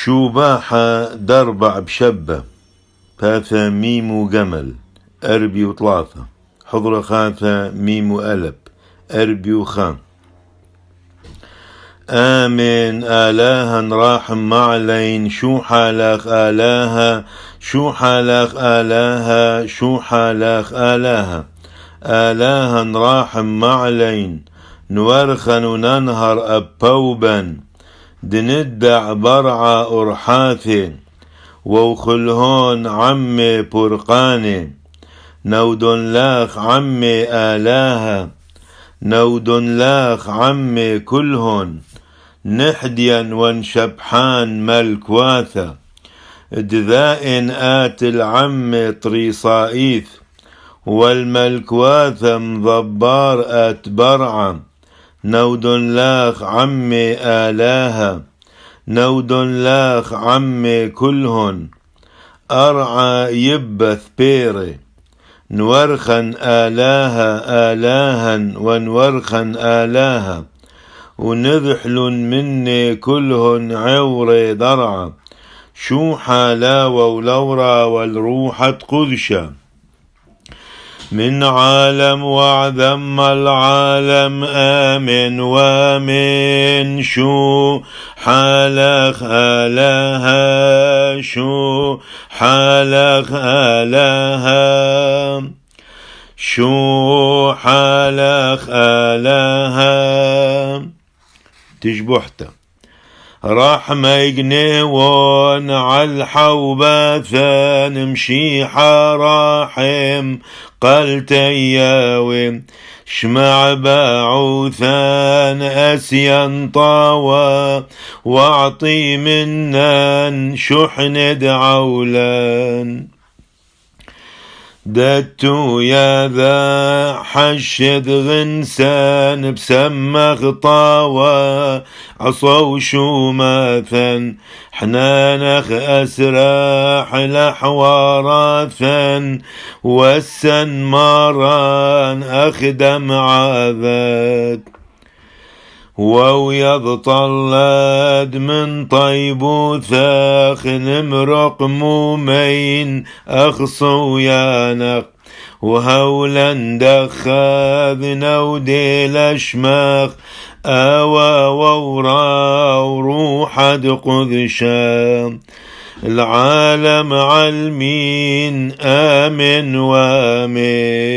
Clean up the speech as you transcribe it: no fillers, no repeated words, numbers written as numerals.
شوباحة دربع بشبة ثاثة ميم وجمل أربي وثلاثة حضرة خاثة ميم وألب أربي وخام آمن آلاها راحم معلين شو حالخ آلاها شو حالخ آلاها شو حالخ آلاها آلاها راحم معلين نورخن وننهر أبوبا دندع برعا أرحاثي ووخلهون عمي برقاني نودن لاخ عمي آلاها نودن لاخ عمي كلهن نحديا ونشبحان ملكواثا دذائن آت العم طريصائيث والملكواثا مضبار آت برعا نودن لاخ عمي آلاها نودن لاخ عمي كلهن أرعى يبث بيري نورخن آلاها آلاها ونورخن آلاها ونذحلن مني كلهن عوري درعا شو حلاوة ولورا والروحة قدشة من عالم وعذم العالم آمن وامن شو حالخ آلاها شو حالخ آلاها شو حالخ آلاها تشبحته رحمة يجنون عالحوبة نمشي حراحم قلت ياوي شمع باعوثان أسيان طاوى واعطي منان شحن دعولان دتو يا ذا حشد غنسان بسمخ طاوى عصو شوماثا حنانخ أسراح لحواراثا والسن ماران أخدم عاذات ويضطلد من طيبوثاخ نمرق مومين أخصو يانق وهولا دخاذ نودي الأشماخ آوى وورا وروحد قذشا العالم علمين آمن وآمن.